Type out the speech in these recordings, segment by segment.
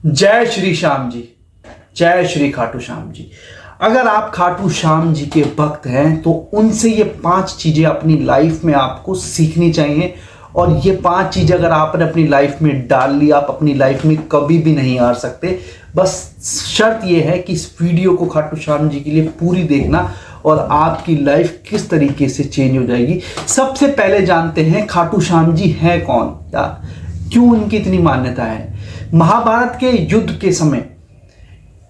जय श्री श्याम जी, जय श्री खाटू श्याम जी। अगर आप खाटू श्याम जी के भक्त हैं तो उनसे ये 5 चीज़ें अपनी लाइफ में आपको सीखनी चाहिए। और ये 5 चीज़ें अगर आपने अपनी लाइफ में डाल ली, आप अपनी लाइफ में कभी भी नहीं हार सकते। बस शर्त ये है कि इस वीडियो को खाटू श्याम जी के लिए पूरी देखना और आपकी लाइफ किस तरीके से चेंज हो जाएगी। सबसे पहले जानते हैं खाटू श्याम जी हैं कौन, या क्यों उनकी इतनी मान्यता है। महाभारत के युद्ध के समय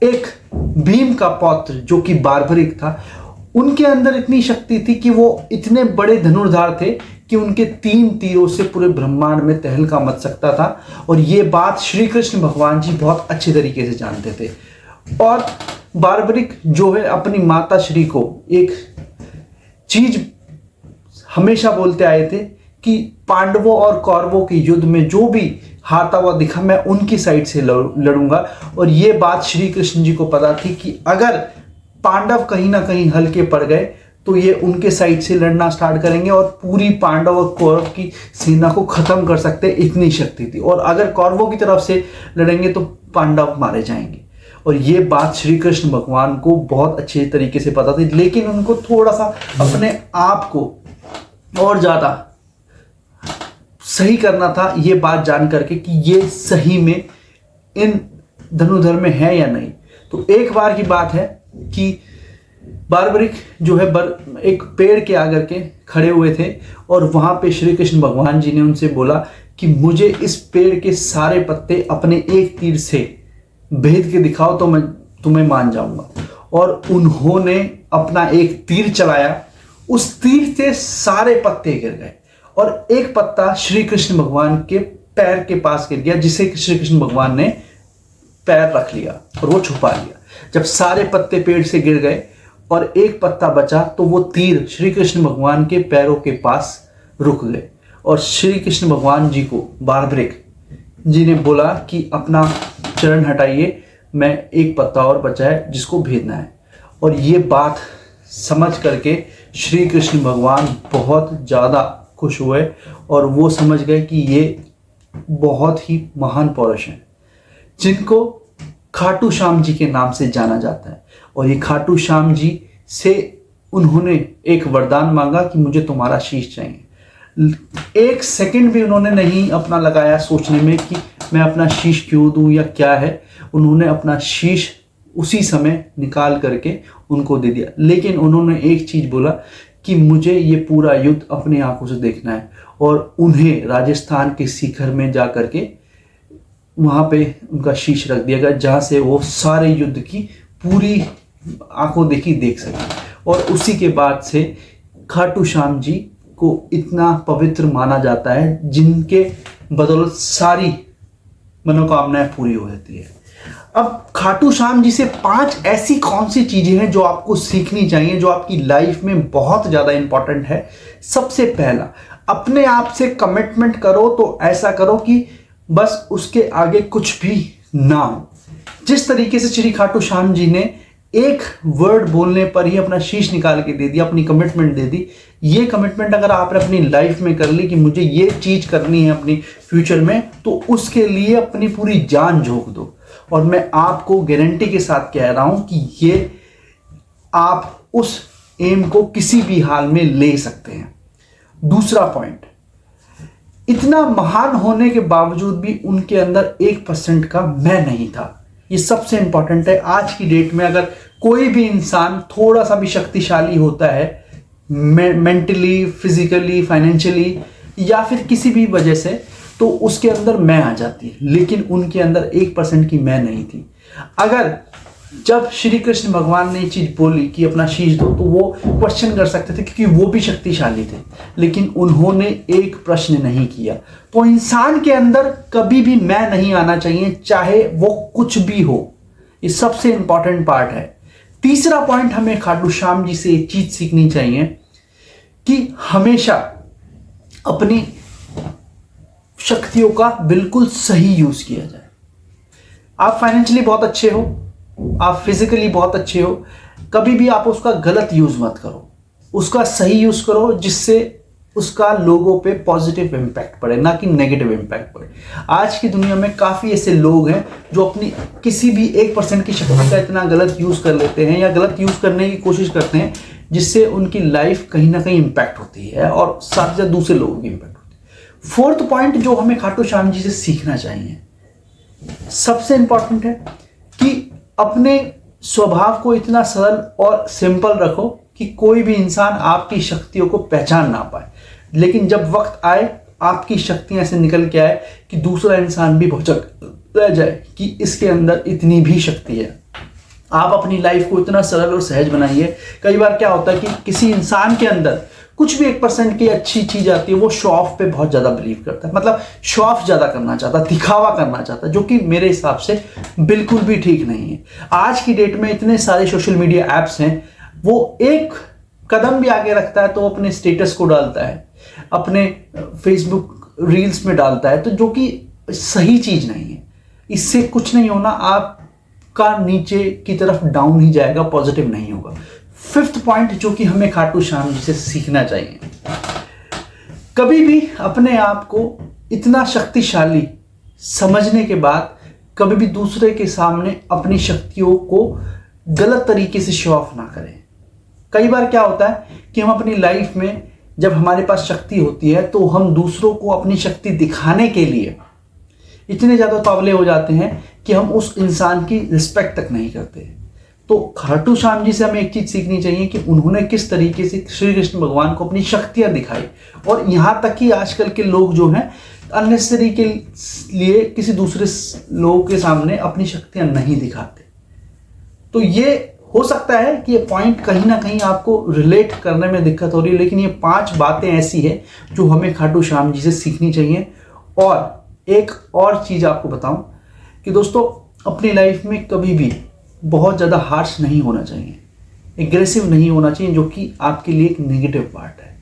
एक भीम का पौत्र जो कि बार्बरिक था, उनके अंदर इतनी शक्ति थी कि वो इतने बड़े धनुर्धार थे कि उनके 3 तीरों से पूरे ब्रह्मांड में तहलका मच सकता था। और ये बात श्री कृष्ण भगवान जी बहुत अच्छे तरीके से जानते थे। और बार्बरिक जो है अपनी माता श्री को एक चीज हमेशा बोलते आए थे कि पांडवों और कौरवों के युद्ध में जो भी हारता हुआ दिखा मैं उनकी साइड से लड़ूंगा। और ये बात श्री कृष्ण जी को पता थी कि अगर पांडव कहीं ना कहीं हल्के पड़ गए तो ये उनके साइड से लड़ना स्टार्ट करेंगे और पूरी पांडव और कौरव की सेना को खत्म कर सकते, इतनी शक्ति थी। और अगर कौरवों की तरफ से लड़ेंगे तो पांडव मारे जाएंगे। और ये बात श्री कृष्ण भगवान को बहुत अच्छे तरीके से पता थी, लेकिन उनको थोड़ा सा अपने आप को और ज़्यादा सही करना था, ये बात जान करके कि ये सही में इन धनुर्धर में है या नहीं। तो एक बार की बात है कि बार्बरिक जो है एक पेड़ के आकर के खड़े हुए थे और वहां पे श्री कृष्ण भगवान जी ने उनसे बोला कि मुझे इस पेड़ के सारे पत्ते अपने एक तीर से भेद के दिखाओ तो मैं तुम्हें मान जाऊंगा। और उन्होंने अपना एक तीर चलाया, उस तीर से सारे पत्ते गिर गए और एक पत्ता श्री कृष्ण भगवान के पैर के पास गिर गया, जिसे श्री कृष्ण भगवान ने पैर रख लिया और वो छुपा लिया। जब सारे पत्ते पेड़ से गिर गए और एक पत्ता बचा तो वो तीर श्री कृष्ण भगवान के पैरों के पास रुक गए। और श्री कृष्ण भगवान जी को बार्बरिक जी ने बोला कि अपना चरण हटाइए, मैं एक पत्ता और बचा है जिसको भेदना है। और ये बात समझ करके श्री कृष्ण भगवान बहुत ज़्यादा खुश हुए और वो समझ गए कि ये बहुत ही महान पुरुष हैं जिनको खाटू श्याम जी के नाम से जाना जाता है। और ये खाटू श्याम जी से उन्होंने एक वरदान मांगा कि मुझे तुम्हारा शीश चाहिए। एक सेकंड भी उन्होंने नहीं अपना लगाया सोचने में कि मैं अपना शीश क्यों दूं या क्या है। उन्होंने अपना शीश उसी समय निकाल करके उनको दे दिया। लेकिन उन्होंने एक चीज बोला कि मुझे ये पूरा युद्ध अपनी आंखों से देखना है। और उन्हें राजस्थान के शिखर में जा करके वहाँ पे उनका शीश रख दिया गया, जहाँ से वो सारे युद्ध की पूरी आंखों देखी देख सके। और उसी के बाद से खाटू श्याम जी को इतना पवित्र माना जाता है जिनके बदौलत सारी मनोकामनाएं पूरी हो जाती है। अब खाटू श्याम जी से 5 ऐसी कौन सी चीजें हैं जो आपको सीखनी चाहिए, जो आपकी लाइफ में बहुत ज्यादा इंपॉर्टेंट है। सबसे पहला, अपने आप से कमिटमेंट करो तो ऐसा करो कि बस उसके आगे कुछ भी ना हो। जिस तरीके से श्री खाटू श्याम जी ने एक वर्ड बोलने पर ही अपना शीश निकाल के दे दिया, अपनी कमिटमेंट दे दी। ये कमिटमेंट अगर आपने अपनी लाइफ में कर ली कि मुझे ये चीज करनी है अपनी फ्यूचर में, तो उसके लिए अपनी पूरी जान झोंक दो। और मैं आपको गारंटी के साथ कह रहा हूं कि ये आप उस एम को किसी भी हाल में ले सकते हैं। दूसरा पॉइंट, इतना महान होने के बावजूद भी उनके अंदर 1% का मैं नहीं था। ये सबसे इंपॉर्टेंट है। आज की डेट में अगर कोई भी इंसान थोड़ा सा भी शक्तिशाली होता है, मेंटली, फिजिकली, फाइनेंशियली या फिर किसी भी वजह से, तो उसके अंदर मैं आ जाती है। लेकिन उनके अंदर 1% की मैं नहीं थी। अगर जब श्री कृष्ण भगवान ने ये चीज बोली कि अपना शीश दो, तो वो क्वेश्चन कर सकते थे क्योंकि वो भी शक्तिशाली थे, लेकिन उन्होंने एक प्रश्न नहीं किया। तो इंसान के अंदर कभी भी मैं नहीं आना चाहिए, चाहे वो कुछ भी हो। ये सबसे इंपॉर्टेंट पार्ट है। तीसरा पॉइंट, हमें खाटू श्याम जी से एक चीज सीखनी चाहिए कि हमेशा अपनी शक्तियों का बिल्कुल सही यूज किया जाए। आप फाइनेंशियली बहुत अच्छे हो, आप फिजिकली बहुत अच्छे हो, कभी भी आप उसका गलत यूज मत करो, उसका सही यूज करो, जिससे उसका लोगों पे पॉजिटिव इम्पैक्ट पड़े, ना कि नेगेटिव इम्पैक्ट पड़े। आज की दुनिया में काफ़ी ऐसे लोग हैं जो अपनी किसी भी 1% की शक्ति का इतना गलत यूज़ कर लेते हैं या गलत यूज़ करने की कोशिश करते हैं, जिससे उनकी लाइफ कहीं ना कहीं इम्पैक्ट होती है और साथ ही साथ दूसरे लोगों की इम्पैक्ट होती है। फोर्थ पॉइंट जो हमें खाटू श्याम जी से सीखना चाहिए, सबसे इंपॉर्टेंट है कि अपने स्वभाव को इतना सरल और सिंपल रखो कि कोई भी इंसान आपकी शक्तियों को पहचान ना पाए, लेकिन जब वक्त आए आपकी शक्तियां ऐसे निकल के आए कि दूसरा इंसान भी भौचक रह जाए कि इसके अंदर इतनी भी शक्ति है। आप अपनी लाइफ को इतना सरल और सहज बनाइए। कई बार क्या होता है कि किसी इंसान के अंदर कुछ भी 1% की अच्छी चीज आती है, वो शो ऑफ पे बहुत ज्यादा बिलीव करता है, मतलब शो ऑफ ज्यादा करना चाहता है, दिखावा करना चाहता है, जो कि मेरे हिसाब से बिल्कुल भी ठीक नहीं है। आज की डेट में इतने सारे सोशल मीडिया ऐप्स हैं, वो एक कदम भी आगे रखता है तो अपने स्टेटस को डालता है, अपने फेसबुक रील्स में डालता है, तो जो कि सही चीज नहीं है। इससे कुछ नहीं होना, आपका नीचे की तरफ डाउन ही जाएगा, पॉजिटिव नहीं होगा। फिफ्थ पॉइंट जो कि हमें खाटू श्याम जी से सीखना चाहिए, कभी भी अपने आप को इतना शक्तिशाली समझने के बाद कभी भी दूसरे के सामने अपनी शक्तियों को गलत तरीके से शो ऑफ ना करें। कई बार क्या होता है कि हम अपनी लाइफ में जब हमारे पास शक्ति होती है तो हम दूसरों को अपनी शक्ति दिखाने के लिए इतने ज़्यादा तावले हो जाते हैं कि हम उस इंसान की रिस्पेक्ट तक नहीं करते। तो खाटू श्याम जी से हमें एक चीज़ सीखनी चाहिए कि उन्होंने किस तरीके से श्री कृष्ण भगवान को अपनी शक्तियाँ दिखाई, और यहाँ तक कि आजकल के लोग जो हैं अननेसेसरी के लिए किसी दूसरे लोगों के सामने अपनी शक्तियाँ नहीं दिखाते। तो ये हो सकता है कि ये पॉइंट कहीं ना कहीं आपको रिलेट करने में दिक्कत हो रही है, लेकिन ये 5 बातें ऐसी है जो हमें खाटू श्याम जी से सीखनी चाहिए। और एक और चीज़ आपको बताऊं कि दोस्तों, अपनी लाइफ में कभी भी बहुत ज़्यादा हार्श नहीं होना चाहिए, एग्रेसिव नहीं होना चाहिए, जो कि आपके लिए एक नेगेटिव पार्ट है।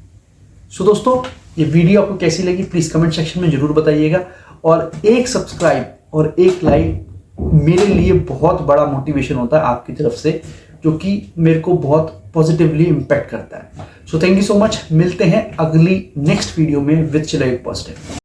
सो दोस्तों, ये वीडियो आपको कैसी लगी प्लीज़ कमेंट सेक्शन में ज़रूर बताइएगा, और एक सब्सक्राइब और एक लाइक मेरे लिए बहुत बड़ा मोटिवेशन होता है आपकी तरफ से, जो कि मेरे को बहुत पॉजिटिवली इम्पैक्ट करता है। So thank you so much. मिलते हैं अगली नेक्स्ट वीडियो में विद चिल पॉजिटिव।